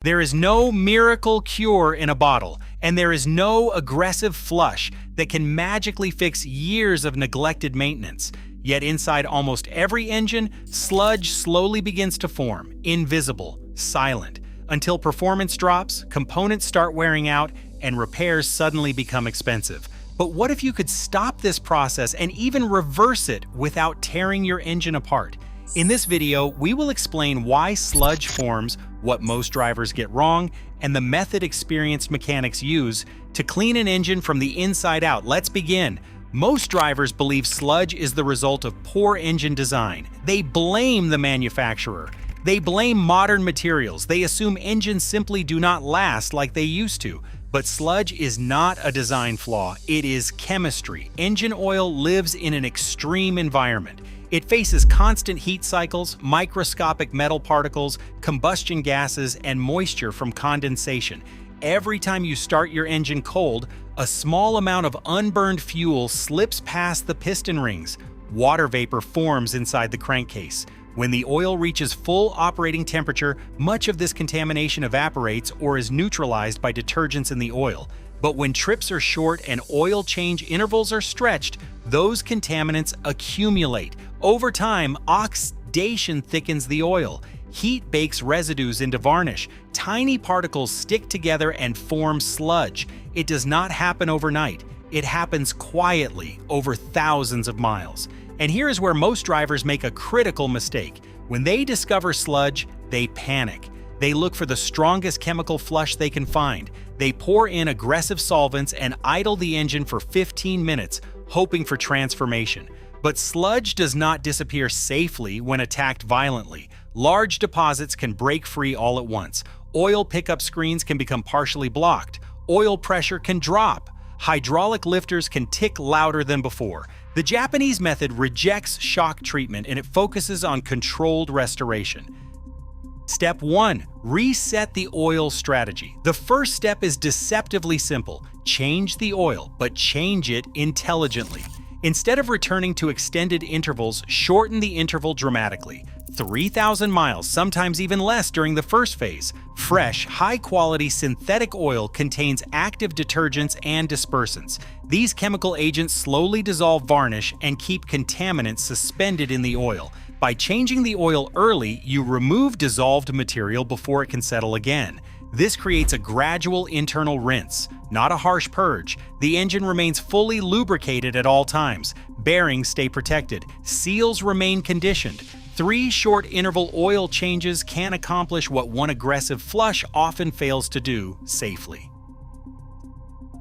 There is no miracle cure in a bottle, and there is no aggressive flush that can magically fix years of neglected maintenance. Yet inside almost every engine, sludge slowly begins to form, invisible, silent, until performance drops, components start wearing out, and repairs suddenly become expensive. But what if you could stop this process and even reverse it without tearing your engine apart? In this video, we will explain why sludge forms, what most drivers get wrong, and the method experienced mechanics use to clean an engine from the inside out. Let's begin. Most drivers believe sludge is the result of poor engine design. They blame the manufacturer. They blame modern materials. They assume engines simply do not last like they used to. But sludge is not a design flaw, it is chemistry. Engine oil lives in an extreme environment. It faces constant heat cycles, microscopic metal particles, combustion gases, and moisture from condensation. Every time you start your engine cold, a small amount of unburned fuel slips past the piston rings. Water vapor forms inside the crankcase. When the oil reaches full operating temperature, much of this contamination evaporates or is neutralized by detergents in the oil. But when trips are short and oil change intervals are stretched, those contaminants accumulate. Over time, oxidation thickens the oil. Heat bakes residues into varnish. Tiny particles stick together and form sludge. It does not happen overnight. It happens quietly over thousands of miles. And here is where most drivers make a critical mistake. When they discover sludge, they panic. They look for the strongest chemical flush they can find. They pour in aggressive solvents and idle the engine for 15 minutes, hoping for transformation. But sludge does not disappear safely when attacked violently. Large deposits can break free all at once. Oil pickup screens can become partially blocked. Oil pressure can drop. Hydraulic lifters can tick louder than before. The Japanese method rejects shock treatment and it focuses on controlled restoration. Step 1. Reset the oil strategy. The first step is deceptively simple. Change the oil, but change it intelligently. Instead of returning to extended intervals, shorten the interval dramatically. 3,000 miles, sometimes even less during the first phase. Fresh, high-quality synthetic oil contains active detergents and dispersants. These chemical agents slowly dissolve varnish and keep contaminants suspended in the oil. By changing the oil early, you remove dissolved material before it can settle again. This creates a gradual internal rinse, not a harsh purge. The engine remains fully lubricated at all times. Bearings stay protected. Seals remain conditioned. 3 short-interval oil changes can accomplish what one aggressive flush often fails to do safely.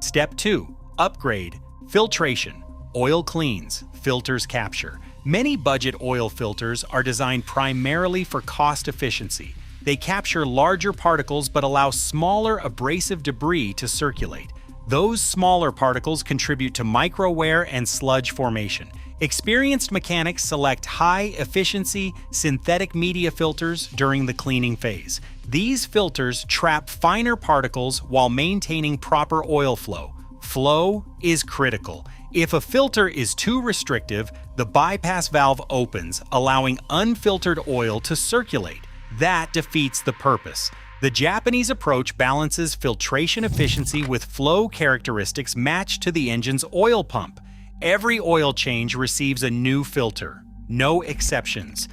Step 2. Upgrade. Filtration. Oil cleans, filters capture. Many budget oil filters are designed primarily for cost efficiency. They capture larger particles but allow smaller abrasive debris to circulate. Those smaller particles contribute to micro-wear and sludge formation. Experienced mechanics select high-efficiency synthetic media filters during the cleaning phase. These filters trap finer particles while maintaining proper oil flow. Flow is critical. If a filter is too restrictive, the bypass valve opens, allowing unfiltered oil to circulate. That defeats the purpose. The Japanese approach balances filtration efficiency with flow characteristics matched to the engine's oil pump. Every oil change receives a new filter, no exceptions.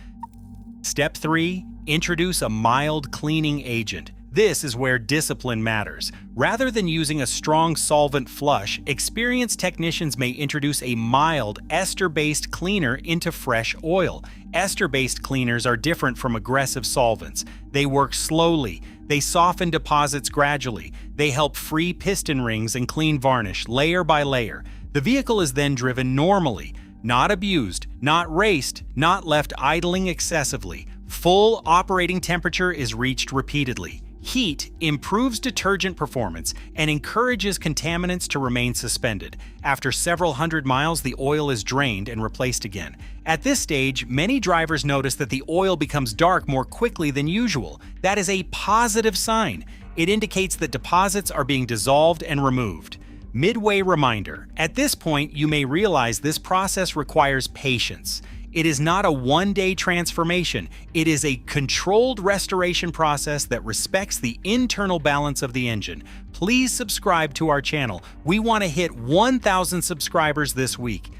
Step 3. Introduce a mild cleaning agent. This is where discipline matters. Rather than using a strong solvent flush, experienced technicians may introduce a mild ester-based cleaner into fresh oil. Ester-based cleaners are different from aggressive solvents. They work slowly. They soften deposits gradually. They help free piston rings and clean varnish layer by layer. The vehicle is then driven normally, not abused, not raced, not left idling excessively. Full operating temperature is reached repeatedly. Heat improves detergent performance and encourages contaminants to remain suspended. After several hundred miles, the oil is drained and replaced again. At this stage, many drivers notice that the oil becomes dark more quickly than usual. That is a positive sign. It indicates that deposits are being dissolved and removed. Midway reminder. At this point, you may realize this process requires patience. It is not a one-day transformation. It is a controlled restoration process that respects the internal balance of the engine. Please subscribe to our channel. We want to hit 1,000 subscribers this week.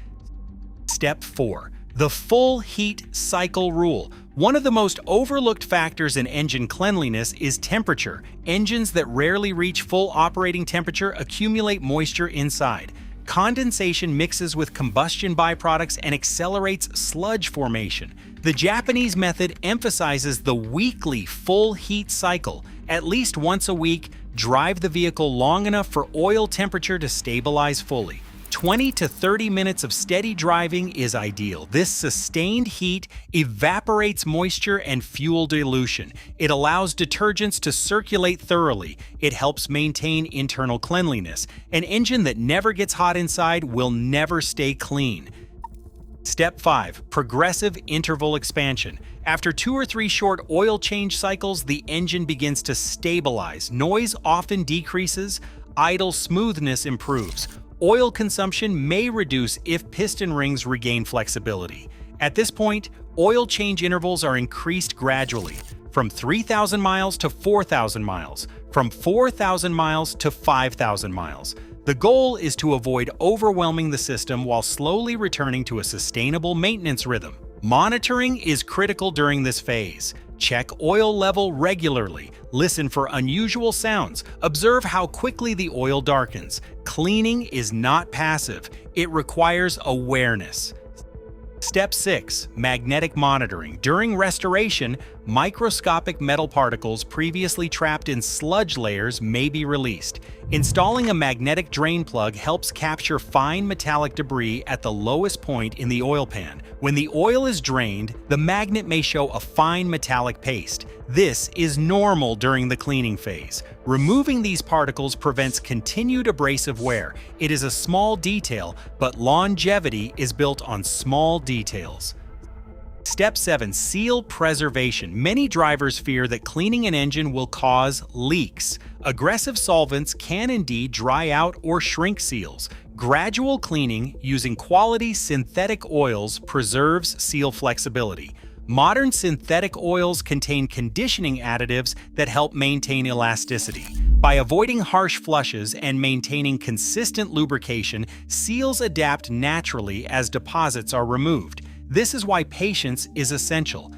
Step 4. The full heat cycle rule. One of the most overlooked factors in engine cleanliness is temperature. Engines that rarely reach full operating temperature accumulate moisture inside. Condensation mixes with combustion byproducts and accelerates sludge formation. The Japanese method emphasizes the weekly full heat cycle. At least once a week, drive the vehicle long enough for oil temperature to stabilize fully. 20 to 30 minutes of steady driving is ideal. This sustained heat evaporates moisture and fuel dilution. It allows detergents to circulate thoroughly. It helps maintain internal cleanliness. An engine that never gets hot inside will never stay clean. Step 5. Progressive interval expansion. After 2 or 3 short oil change cycles, the engine begins to stabilize. Noise often decreases. Idle smoothness improves. Oil consumption may reduce if piston rings regain flexibility. At this point, oil change intervals are increased gradually, from 3,000 miles to 4,000 miles, from 4,000 miles to 5,000 miles. The goal is to avoid overwhelming the system while slowly returning to a sustainable maintenance rhythm. Monitoring is critical during this phase. Check oil level regularly. Listen for unusual sounds. Observe how quickly the oil darkens. Cleaning is not passive. It requires awareness. Step 6. Magnetic monitoring. During restoration, microscopic metal particles previously trapped in sludge layers may be released. Installing a magnetic drain plug helps capture fine metallic debris at the lowest point in the oil pan. When the oil is drained, the magnet may show a fine metallic paste. This is normal during the cleaning phase. Removing these particles prevents continued abrasive wear. It is a small detail, but longevity is built on small details. Step 7. Seal preservation. Many drivers fear that cleaning an engine will cause leaks. Aggressive solvents can indeed dry out or shrink seals. Gradual cleaning using quality synthetic oils preserves seal flexibility. Modern synthetic oils contain conditioning additives that help maintain elasticity. By avoiding harsh flushes and maintaining consistent lubrication, seals adapt naturally as deposits are removed. This is why patience is essential.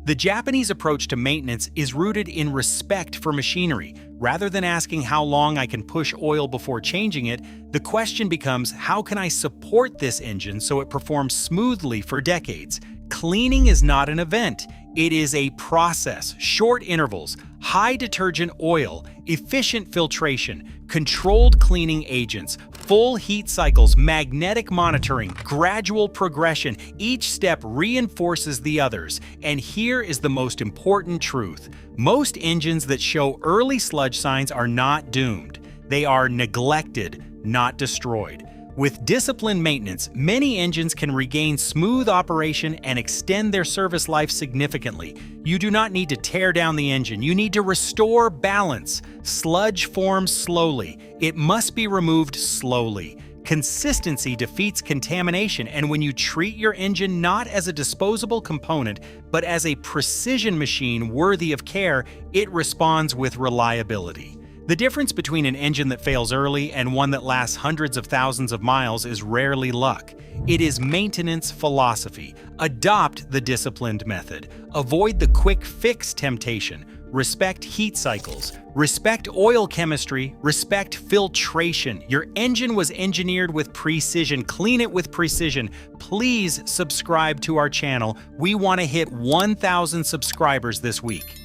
The Japanese approach to maintenance is rooted in respect for machinery. Rather than asking how long I can push oil before changing it, the question becomes, how can I support this engine so it performs smoothly for decades? Cleaning is not an event. It is a process. Short intervals, high detergent oil, efficient filtration, controlled cleaning agents, full heat cycles, magnetic monitoring, gradual progression. Each step reinforces the others. And here is the most important truth. Most engines that show early sludge signs are not doomed. They are neglected, not destroyed. With disciplined maintenance, many engines can regain smooth operation and extend their service life significantly. You do not need to tear down the engine. You need to restore balance. Sludge forms slowly. It must be removed slowly. Consistency defeats contamination, and when you treat your engine not as a disposable component, but as a precision machine worthy of care, it responds with reliability. The difference between an engine that fails early and one that lasts hundreds of thousands of miles is rarely luck. It is maintenance philosophy. Adopt the disciplined method. Avoid the quick fix temptation. Respect heat cycles. Respect oil chemistry. Respect filtration. Your engine was engineered with precision. Clean it with precision. Please subscribe to our channel. We want to hit 1,000 subscribers this week.